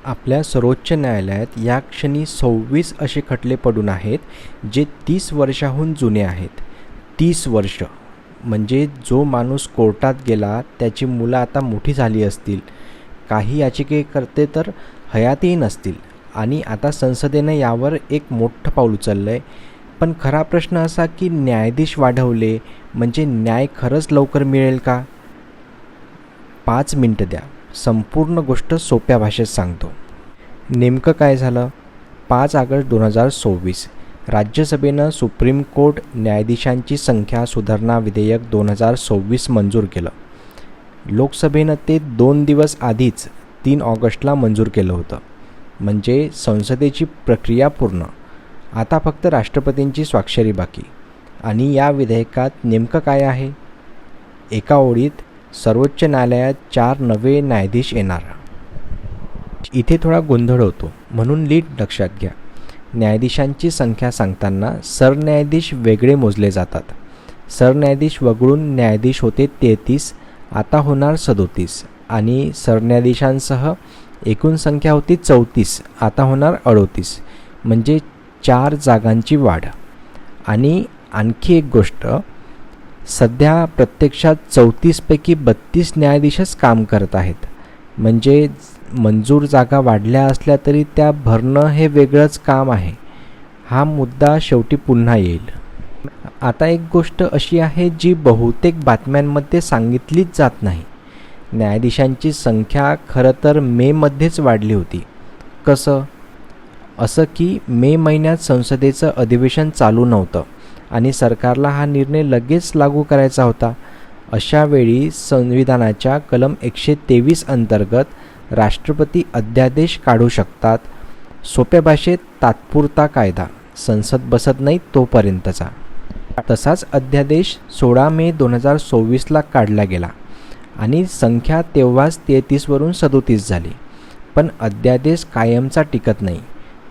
आपल्या सर्वोच्च न्यायालयात या क्षणी 26 असे खटले पडून आहेत जे 30 वर्षाहून जुने आहेत. 30 वर्ष म्हणजे जो माणूस कोर्टात गेला त्याची मुलं आता मोठी झाली असतील, काही याचिकेकर्ते तर हयातीही नसतील आणि आता संसदेनं यावर एक मोठं पाऊल उचललं आहे. पण खरा प्रश्न असा की न्यायाधीश वाढवले म्हणजे न्याय खरंच लवकर मिळेल का? 5 मिनटं द्या, संपूर्ण गोष्ट सोप्या भाषेत सांगतो. नेमकं काय झालं? 5 ऑगस्ट 2024 राज्यसभेनं सुप्रीम कोर्ट न्यायाधीशांची संख्या सुधारणा विधेयक 2026 मंजूर केलं. लोकसभेनं ते 2 दिवस आधीच 3 ऑगस्टला मंजूर केलं होतं. म्हणजे संसदेची प्रक्रिया पूर्ण. आता फक्त राष्ट्रपतींची स्वाक्षरी बाकी. आणि या विधेयकात नेमकं काय आहे? एका ओळीत सर्वोच्च न्यायालयात 4 नवे न्यायाधीश येणार. इथे थोडा गोंधळ होतो, म्हणून नीट लक्षात घ्या. न्यायाधीशांची संख्या सांगताना सरन्यायाधीश वेगळे मोजले जातात. सरन्यायाधीश वगळून न्यायाधीश होते 33, आता होणार 37 आणि सरन्यायाधीशांसह एकूण संख्या होती 34, आता होणार 38. म्हणजे 4 जागांची वाढ. आणि आणखी एक गोष्ट, सध्या प्रत्यक्षात 34 पैकी 32 न्यायाधीशच काम करत आहेत. म्हणजे मंजूर जागा वाढल्या असल्या तरी त्या भरणं हे वेगळंच काम आहे. हा मुद्दा शेवटी पुन्हा येईल. आता एक गोष्ट अशी आहे जी बहुतेक बातम्यांमध्ये सांगितलीच जात नाही. न्यायाधीशांची संख्या खरं तर मेमध्येच वाढली होती. कसं? असं की मे महिन्यात संसदेचं अधिवेशन चालू नव्हतं आणि सरकारला हा निर्णय लगेच लागू करायचा होता. अशा वेळी संविधानाच्या कलम 123 अंतर्गत राष्ट्रपती अध्यादेश काढू शकतात. सोप्या भाषेत तात्पुरता कायदा, संसद बसत नाही तोपर्यंतचा. तसाच अध्यादेश 16 मे 2024ला काढला गेला आणि संख्या तेव्हाच 33 वरून 37 झाली. पण अध्यादेश कायमचा टिकत नाही.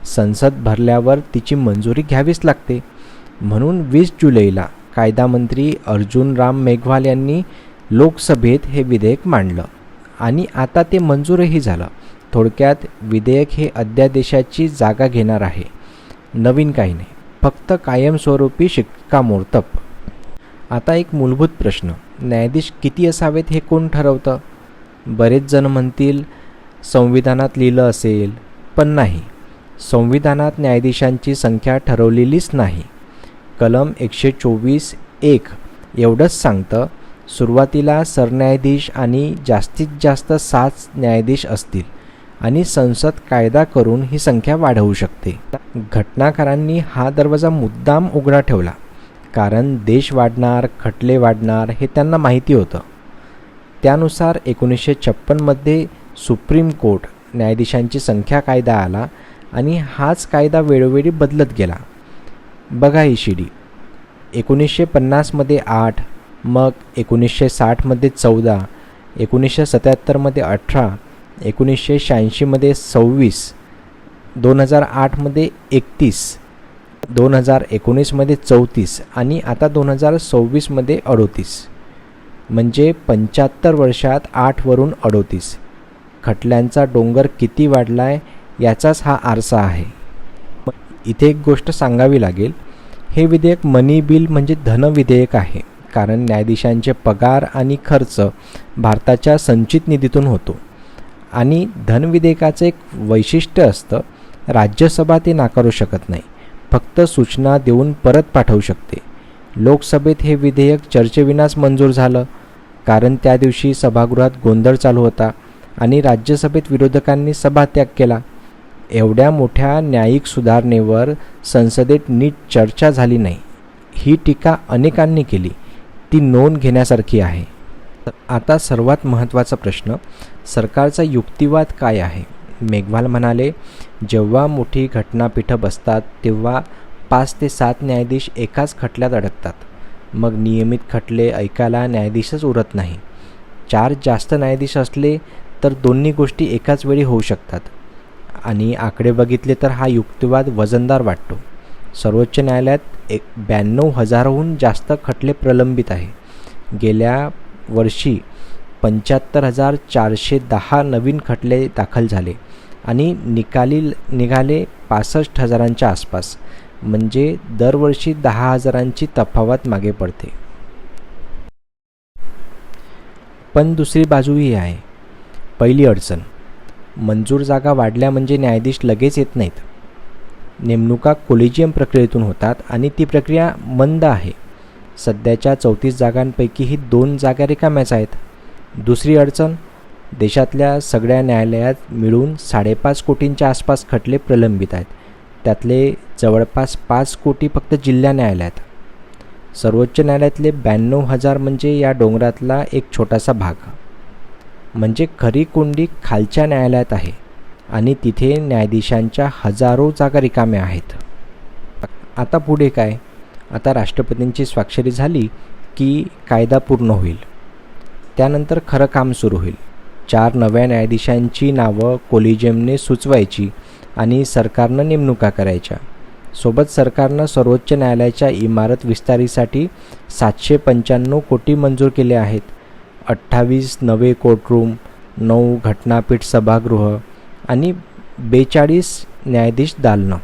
संसद भरल्यावर तिची मंजुरी घ्यावीच लागते. म्हणून 20 जुलैला कायदा मंत्री अर्जुन राम मेघवाल यांनी लोकसभेत हे विधेयक मांडलं आणि आता ते मंजूरही झालं. थोडक्यात विधेयक हे अध्यादेशाची जागा घेणार आहे. नवीन काही नाही, फक्त कायमस्वरूपी शिक्कामोर्तब. आता एक मूलभूत प्रश्न, न्यायाधीश किती असावेत हे कोण ठरवतं? बरेच जण म्हणतील संविधानात लिहिलं असेल, पण नाही. संविधानात न्यायाधीशांची संख्या ठरवलेलीच नाही. कलम 124(1) एवढंच सांगतं, सुरुवातीला सरन्यायाधीश आणि जास्तीत जास्त 7 न्यायाधीश असतील आणि संसद कायदा करून ही संख्या वाढवू शकते. घटनाकारांनी हा दरवाजा मुद्दाम उघडा ठेवला, कारण देश वाढणार, खटले वाढणार हे त्यांना माहिती होतं. त्यानुसार 1956मध्ये सुप्रीम कोर्ट न्यायाधीशांची संख्या कायदा आला आणि हाच कायदा वेळोवेळी बदलत गेला. बघा ही शिडी. 1950मध्ये 8, मग 1960मध्ये 14, 1977मध्ये 18, 1986मध्ये 26, 2008मध्ये 31, 2019मध्ये 34 आणि आता 2026मध्ये 38. म्हणजे 75 वर्षात 8 वरून 38. खटल्यांचा डोंगर किती वाढलाय याचाच हा आरसा आहे. इथे एक गोष्ट सांगावी लागेल, हे विधेयक मनी बिल म्हणजे धन विधेयक आहे, कारण न्यायाधीशांचे पगार आणि खर्च भारताच्या संचित निधीतून होतो. आणि धन विधेयकाचं एक वैशिष्ट्य असतं, राज्यसभा ते नाकारू शकत नाही, फक्त सूचना देऊन परत पाठवू शकते. लोकसभेत हे विधेयक चर्चेविनाच मंजूर झालं, कारण त्या दिवशी सभागृहात गोंधळ चालू होता आणि राज्यसभेत विरोधकांनी सभात्याग केला. एवढ्या मोठ्या न्यायिक सुधारणेवर संसदेत नीट चर्चा झाली नाही, ही टीका अनेकांनी केली. ती नोंद घेण्यासारखी आहे. आता सर्वात महत्त्वाचा प्रश्न, सरकारचा युक्तिवाद काय आहे? मेघवाल म्हणाले, जेव्हा मोठी घटनापीठं बसतात तेव्हा 5 ते 7 न्यायाधीश एकाच खटल्यात अडकतात. मग नियमित खटले ऐकायला न्यायाधीशच उरत नाही. 4 जास्त न्यायाधीश असले तर दोन्ही गोष्टी एकाच वेळी होऊ शकतात. आणि आकडे बघितले तर हा युक्तिवाद वजनदार वाटतो. सर्वोच्च न्यायालयात 92,000हून जास्त खटले प्रलंबित आहे. गेल्या वर्षी 75,410 नवीन खटले दाखल झाले आणि निघाले 65,000च्या आसपास, म्हणजे दरवर्षी 10,000ची तफावत मागे पडते. पण दुसरी बाजूही आहे. पहिली अडचण, मंजूर जागा वाढल्या म्हणजे न्यायाधीश लगेच येत नाहीत. नेमणुका कोलेजियम प्रक्रियेतून होतात आणि ती प्रक्रिया मंद आहे. सध्याच्या 34 जागांपैकीही 2 जागा रिकाम्याच आहेत. दुसरी अडचण, देशातल्या सगळ्या न्यायालयात मिळून 5.5 कोटींच्या आसपास खटले प्रलंबित आहेत. त्यातले जवळपास 5 कोटी फक्त जिल्हा न्यायालयात. सर्वोच्च न्यायालयातले 92,000 म्हणजे या डोंगरातला एक छोटासा भाग. म्हणजे खरी कोंडी खालच्या न्यायालयात आहे आणि तिथे न्यायाधीशांच्या हजारो जागा रिकाम्या आहेत. आता पुढे काय? आता राष्ट्रपतींची स्वाक्षरी झाली की कायदा पूर्ण होईल. त्यानंतर खरं काम सुरू होईल. 4 नव्या न्यायाधीशांची नावं कोलेजियमने सुचवायची आणि सरकारनं नेमणुका करायच्या. सोबत सरकारनं सर्वोच्च न्यायालयाच्या इमारत विस्तारीसाठी 795 कोटी मंजूर केले आहेत. 28 नवे कोर्टरूम, 9 घटनापीठ सभागृह आणि 42 न्यायाधीश दालनं.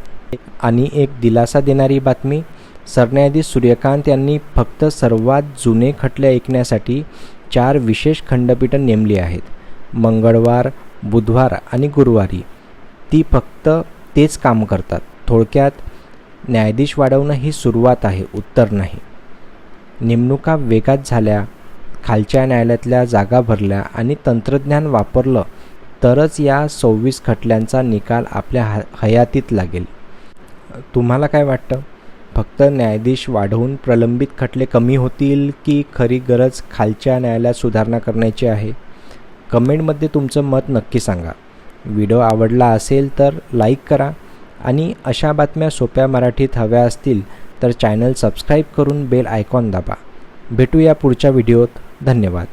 आणि एक दिलासा देणारी बातमी, सरन्यायाधीश सूर्यकांत यांनी फक्त सर्वात जुने खटले ऐकण्यासाठी 4 विशेष खंडपीठं नेमली आहेत. मंगळवार, बुधवार आणि गुरुवारी ती फक्त तेच काम करतात. थोडक्यात, न्यायाधीश वाढवणं ही सुरुवात आहे, उत्तर नाही. नेमणुका वेगात झाल्या, खालच्या न्यायालयातल्या जागा भरल्या आणि तंत्रज्ञान वापरलं तरच या 26 खटल्यांचा निकाल आपल्या हयातीत लागेल. तुम्हाला काय वाटतं? फक्त न्यायाधीश वाढवून प्रलंबित खटले कमी होतील की खरी गरज खालच्या न्यायालयात सुधारणा करण्याची आहे? कमेंटमध्ये तुमचं मत नक्की सांगा. व्हिडिओ आवडला असेल तर लाईक करा आणि अशा बातम्या सोप्या मराठीत हव्या असतील तर चॅनल सबस्क्राईब करून बेल आयकॉन दाबा. भेटूया पुढच्या व्हिडिओत. धन्यवाद.